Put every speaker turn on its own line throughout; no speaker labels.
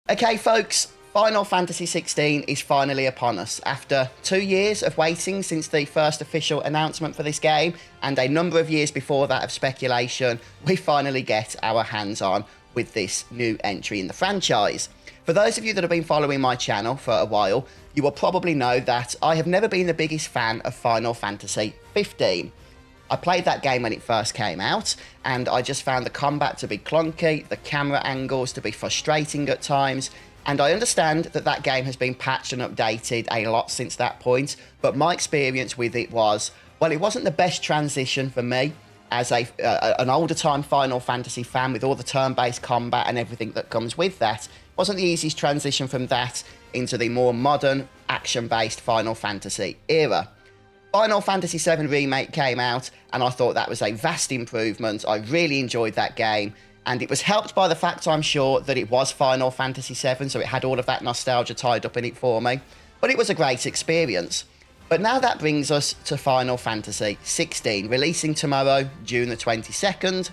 Okay, folks, Final Fantasy 16 is finally upon us. After 2 years of waiting since the first official announcement for this game, and a number of years before that of speculation, we finally get our hands on with this new entry in the franchise. For those of you that have been following my channel for a while, you will probably know that I have never been the biggest fan of Final Fantasy 15. I played that game when it first came out, and I just found the combat to be clunky, the camera angles to be frustrating at times, and I understand that that game has been patched and updated a lot since that point, but my experience with it was, well, it wasn't the best transition for me as an older time Final Fantasy fan with all the turn-based combat and everything that comes with that. It wasn't the easiest transition from that into the more modern, action-based Final Fantasy era. Final Fantasy VII Remake came out, and I thought that was a vast improvement. I really enjoyed that game, and it was helped by the fact, I'm sure, that it was Final Fantasy VII, so it had all of that nostalgia tied up in it for me. But it was a great experience. But now that brings us to Final Fantasy 16, releasing tomorrow, June the 22nd,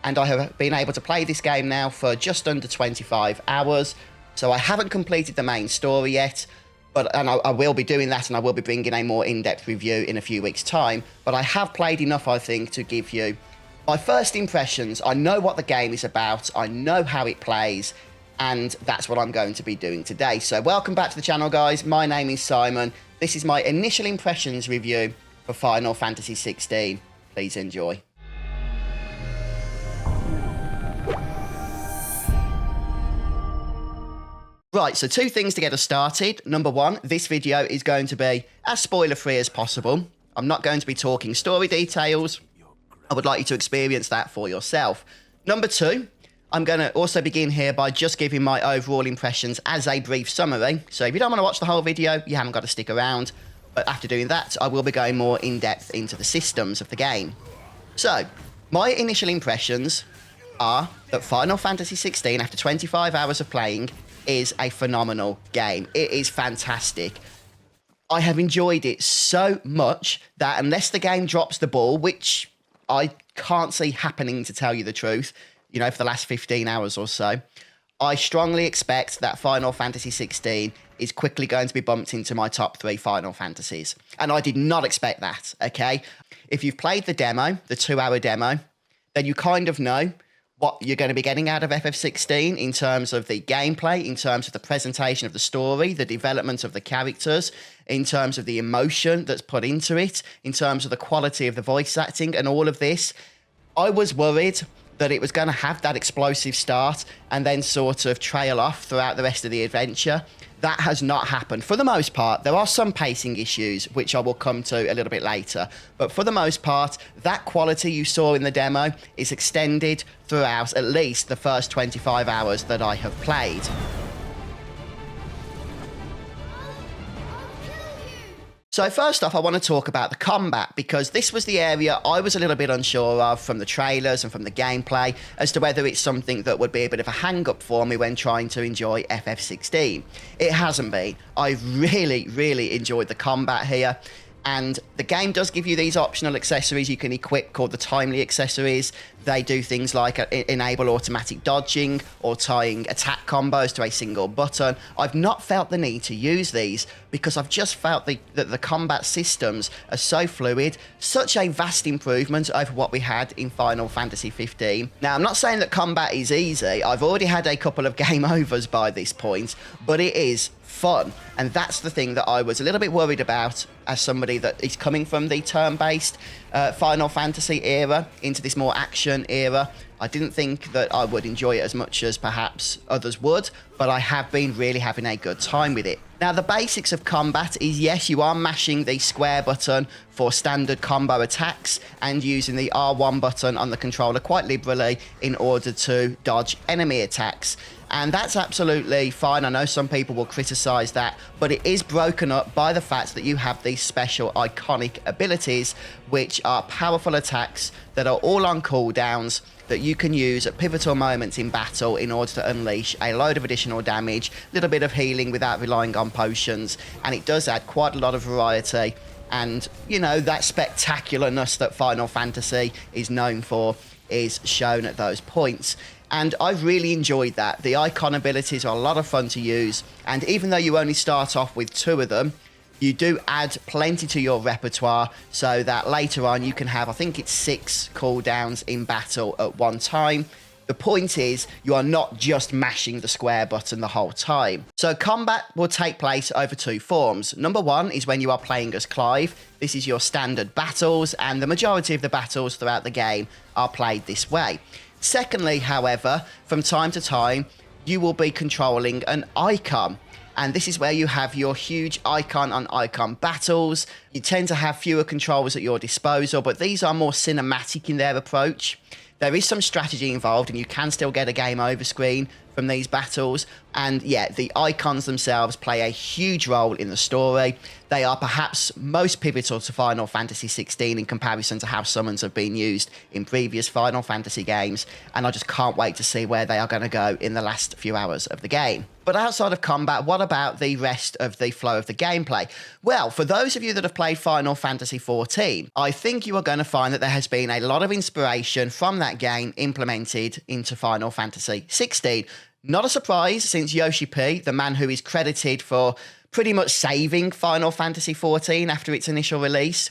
and I have been able to play this game now for just under 25 hours, so I haven't completed the main story yet. And I will be doing that, and I will be bringing a more in-depth review in a few weeks' time. But I have played enough, I think, to give you my first impressions. I know what the game is about, I know how it plays, and that's what I'm going to be doing today. So welcome back to the channel, guys. My name is Simon. This is my initial impressions review for Final Fantasy 16. Please enjoy. Right, so two things to get us started. Number one, this video is going to be as spoiler-free as possible. I'm not going to be talking story details. I would like you to experience that for yourself. Number two, I'm going to also begin here by just giving my overall impressions as a brief summary. So if you don't want to watch the whole video, you haven't got to stick around. But after doing that, I will be going more in-depth into the systems of the game. So, my initial impressions are that Final Fantasy 16, after 25 hours of playing, is a phenomenal game. It is fantastic. I have enjoyed it so much that unless the game drops the ball, which I can't see happening, to tell you the truth, you know, for the last 15 hours or so, I strongly expect that Final Fantasy 16 is quickly going to be bumped into my top 3 Final Fantasies. And I did not expect that, okay? If you've played the demo, the 2-hour demo, then you kind of know what you're going to be getting out of FF16 in terms of the gameplay, in terms of the presentation of the story, the development of the characters, in terms of the emotion that's put into it, in terms of the quality of the voice acting and all of this. I was worried that it was going to have that explosive start and then sort of trail off throughout the rest of the adventure. That has not happened. For the most part, there are some pacing issues, which I will come to a little bit later. But for the most part, that quality you saw in the demo is extended throughout at least the first 25 hours that I have played. So first off, I want to talk about the combat, because this was the area I was a little bit unsure of from the trailers and from the gameplay as to whether it's something that would be a bit of a hang-up for me when trying to enjoy FF16. It hasn't been. I've really enjoyed the combat here. And the game does give you these optional accessories you can equip called the timely accessories. They do things like enable automatic dodging or tying attack combos to a single button. I've not felt the need to use these because I've just felt that the combat systems are so fluid, such a vast improvement over what we had in Final Fantasy 15. Now, I'm not saying that combat is easy. I've already had a couple of game overs by this point, but it is fun, and that's the thing that I was a little bit worried about as somebody that is coming from the turn-based Final Fantasy era into this more action era. I didn't think that I would enjoy it as much as perhaps others would, but I have been really having a good time with it. Now, the basics of combat is, yes, you are mashing the square button for standard combo attacks and using the R1 button on the controller quite liberally in order to dodge enemy attacks. And that's absolutely fine. I know some people will criticize that, but it is broken up by the fact that you have these special iconic abilities, which are powerful attacks that are all on cooldowns that you can use at pivotal moments in battle in order to unleash a load of additional damage, a little bit of healing without relying on potions, and it does add quite a lot of variety. And, you know, that spectacularness that Final Fantasy is known for is shown at those points. And I've really enjoyed that. The icon abilities are a lot of fun to use, and even though you only start off with 2 of them, you do add plenty to your repertoire so that later on you can have, I think it's 6 cooldowns in battle at one time. The point is, you are not just mashing the square button the whole time. So combat will take place over 2 forms. Number 1 is when you are playing as Clive. This is your standard battles, and the majority of the battles throughout the game are played this way. Secondly, however, from time to time, you will be controlling an icon. And this is where you have your huge icon-on-icon battles. You tend to have fewer controls at your disposal, but these are more cinematic in their approach. There is some strategy involved, and you can still get a game over screen from these battles. And yeah, the icons themselves play a huge role in the story. They are perhaps most pivotal to Final Fantasy 16 in comparison to how summons have been used in previous Final Fantasy games, and I just can't wait to see where they are going to go in the last few hours of the game. But outside of combat, what about the rest of the flow of the gameplay? Well, for those of you that have played Final Fantasy 14, I think you are going to find that there has been a lot of inspiration from that game implemented into Final Fantasy 16. Not a surprise, since Yoshi P, the man who is credited for pretty much saving Final Fantasy 14 after its initial release,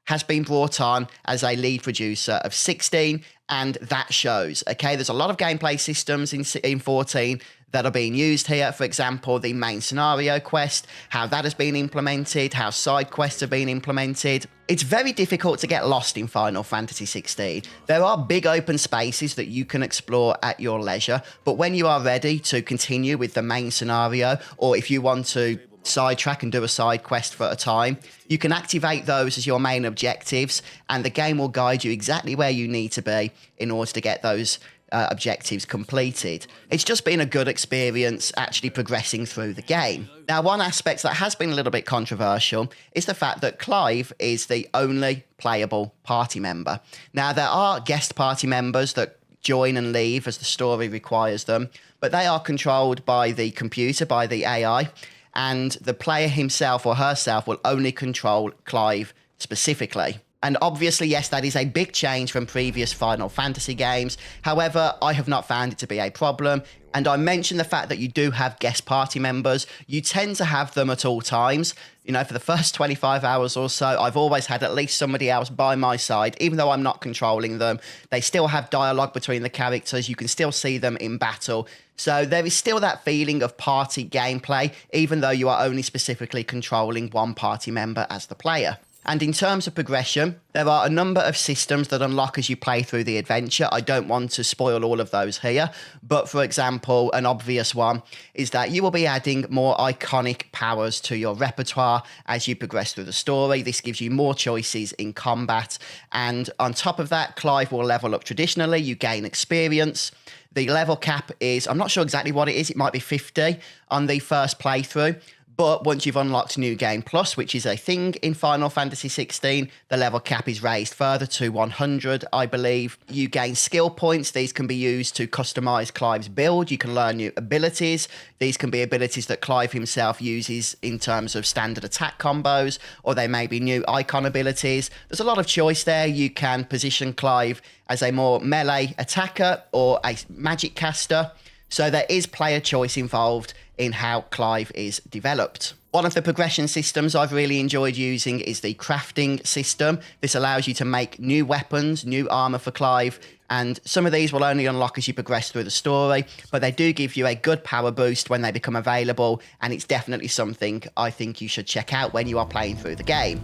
has been brought on as a lead producer of 16, and that shows. Okay, there's a lot of gameplay systems in 14 that are being used here. For example, the main scenario quest, how that has been implemented, how side quests have been implemented. It's very difficult to get lost in Final Fantasy 16. There are big open spaces that you can explore at your leisure, but when you are ready to continue with the main scenario, or if you want to sidetrack and do a side quest for a time, you can activate those as your main objectives, and the game will guide you exactly where you need to be in order to get those objectives completed. It's just been a good experience actually progressing through the game. Now, one aspect that has been a little bit controversial is the fact that Clive is the only playable party member. Now, there are guest party members that join and leave as the story requires them, but they are controlled by the computer, by the AI, and the player himself or herself will only control Clive specifically. And obviously, yes, that is a big change from previous Final Fantasy games. However, I have not found it to be a problem. And I mentioned the fact that you do have guest party members. You tend to have them at all times. You know, for the first 25 hours or so, I've always had at least somebody else by my side, even though I'm not controlling them. They still have dialogue between the characters. You can still see them in battle. So there is still that feeling of party gameplay, even though you are only specifically controlling one party member as the player. And in terms of progression, there are a number of systems that unlock as you play through the adventure. I don't want to spoil all of those here, but for example, an obvious one is that you will be adding more iconic powers to your repertoire as you progress through the story. This gives you more choices in combat, and on top of that, Clive will level up traditionally. You gain experience. The level cap is, I'm not sure exactly what it is, it might be 50 on the first playthrough. But once you've unlocked New Game Plus, which is a thing in Final Fantasy 16, the level cap is raised further to 100, I believe. You gain skill points. These can be used to customize Clive's build. You can learn new abilities. These can be abilities that Clive himself uses in terms of standard attack combos, or they may be new icon abilities. There's a lot of choice there. You can position Clive as a more melee attacker or a magic caster. So there is player choice involved in how Clive is developed. One of the progression systems I've really enjoyed using is the crafting system. This allows you to make new weapons, new armor for Clive, and some of these will only unlock as you progress through the story, but they do give you a good power boost when they become available, and it's definitely something I think you should check out when you are playing through the game.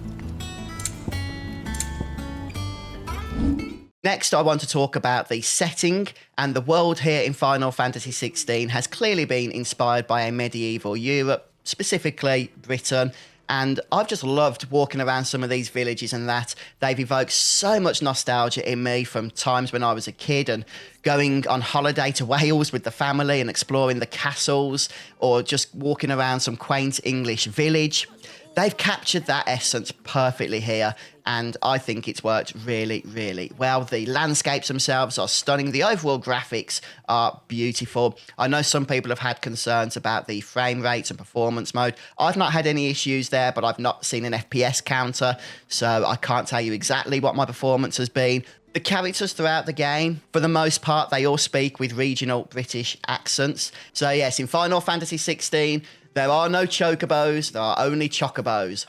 Next, I want to talk about the setting, and the world here in Final Fantasy 16 has clearly been inspired by a medieval Europe, specifically Britain, and I've just loved walking around some of these villages and that. They've evoked so much nostalgia in me from times when I was a kid and going on holiday to Wales with the family and exploring the castles, or just walking around some quaint English village. They've captured that essence perfectly here, and I think it's worked really, really well. The landscapes themselves are stunning. The overall graphics are beautiful. I know some people have had concerns about the frame rates and performance mode. I've not had any issues there, but I've not seen an FPS counter, so I can't tell you exactly what my performance has been. The characters throughout the game, for the most part, they all speak with regional British accents. So yes, in Final Fantasy 16, there are no chocobos, there are only chocobos.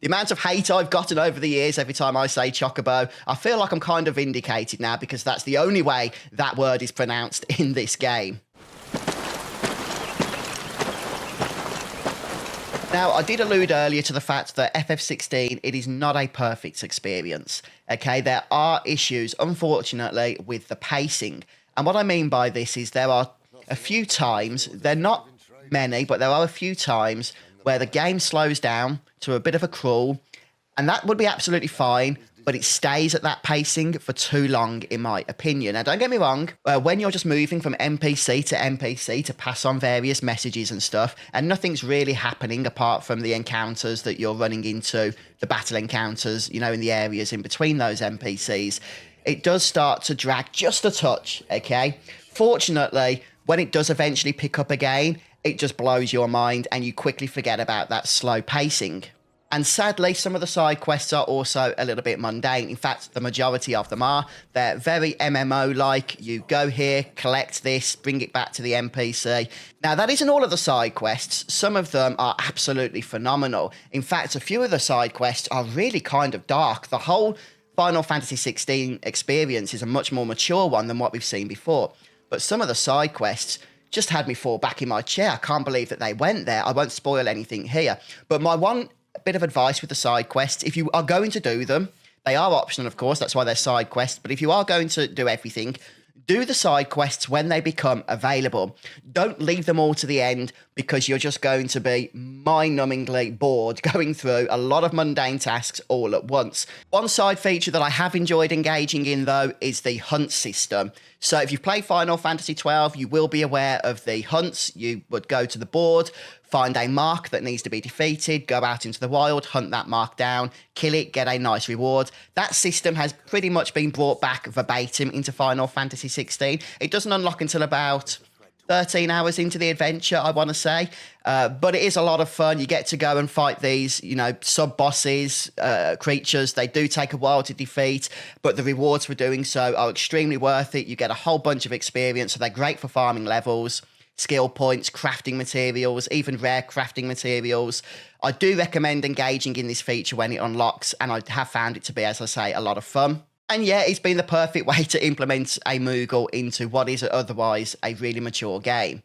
The amount of hate I've gotten over the years every time I say chocobo, I feel like I'm kind of vindicated now because that's the only way that word is pronounced in this game. Now, I did allude earlier to the fact that FF16, it is not a perfect experience. Okay, there are issues, unfortunately, with the pacing. And what I mean by this is there are a few times, they're not many, but there are a few times where the game slows down to a bit of a crawl, and that would be absolutely fine, but it stays at that pacing for too long, in my opinion. Now, don't get me wrong, when you're just moving from NPC to NPC to pass on various messages and stuff, and nothing's really happening apart from the encounters that you're running into, the battle encounters, you know, in the areas in between those NPCs, it does start to drag just a touch, okay? Fortunately, when it does eventually pick up again, it just blows your mind and you quickly forget about that slow pacing. And sadly, some of the side quests are also a little bit mundane. In fact, the majority of them are. They're very MMO-like. You go here, collect this, bring it back to the NPC. Now, that isn't all of the side quests. Some of them are absolutely phenomenal. In fact, a few of the side quests are really kind of dark. The whole Final Fantasy 16 experience is a much more mature one than what we've seen before. But some of the side quests just had me fall back in my chair. I can't believe that they went there. I won't spoil anything here. But my one bit of advice with the side quests, if you are going to do them, they are optional, of course, that's why they're side quests, but if you are going to do everything, do the side quests when they become available. Don't leave them all to the end because you're just going to be mind-numbingly bored going through a lot of mundane tasks all at once. One side feature that I have enjoyed engaging in, though, is the hunt system. So if you've played Final Fantasy 12, you will be aware of the hunts. You would go to the board, find a mark that needs to be defeated, go out into the wild, hunt that mark down, kill it, get a nice reward. That system has pretty much been brought back verbatim into Final Fantasy 16. It doesn't unlock until about 13 hours into the adventure, I want to say. But it is a lot of fun. You get to go and fight these, you know, sub-bosses, creatures. They do take a while to defeat, but the rewards for doing so are extremely worth it. You get a whole bunch of experience, so they're great for farming levels, skill points, crafting materials, even rare crafting materials. I do recommend engaging in this feature when it unlocks, and I have found it to be, as I say, a lot of fun. And yeah, it's been the perfect way to implement a Moogle into what is otherwise a really mature game.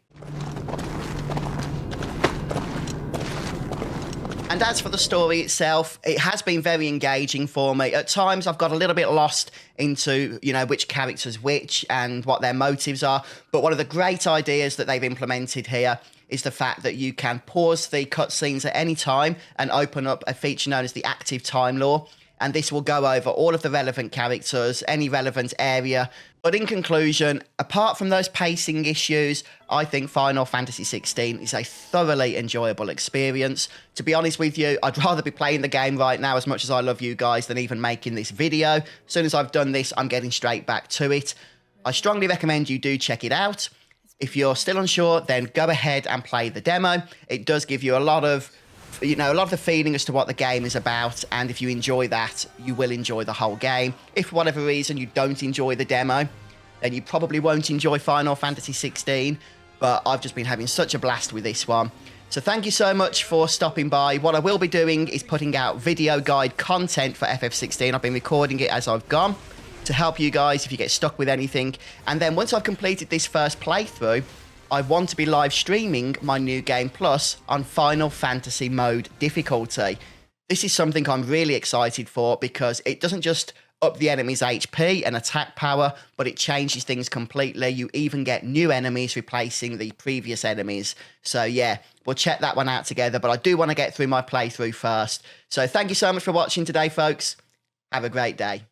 And as for the story itself, it has been very engaging for me. At times, I've got a little bit lost into, you know, which character's which and what their motives are. But one of the great ideas that they've implemented here is the fact that you can pause the cutscenes at any time and open up a feature known as the active time lore. And this will go over all of the relevant characters, any relevant area. But in conclusion, apart from those pacing issues, I think Final Fantasy 16 is a thoroughly enjoyable experience. To be honest with you, I'd rather be playing the game right now, as much as I love you guys, than even making this video. As soon as I've done this, I'm getting straight back to it. I strongly recommend you do check it out. If you're still unsure, then go ahead and play the demo. It does give you a lot of the feeling as to what the game is about, and if you enjoy that, you will enjoy the whole game. If for whatever reason you don't enjoy the demo, then you probably won't enjoy Final Fantasy 16, but I've just been having such a blast with this one. So thank you so much for stopping by. What I will be doing is putting out video guide content for FF16. I've been recording it as I've gone to help you guys if you get stuck with anything. And then once I've completed this first playthrough, I want to be live streaming my New Game Plus on Final Fantasy mode difficulty. This is something I'm really excited for because it doesn't just up the enemy's HP and attack power, but it changes things completely. You even get new enemies replacing the previous enemies. So yeah, we'll check that one out together, but I do want to get through my playthrough first. So thank you so much for watching today, folks. Have a great day.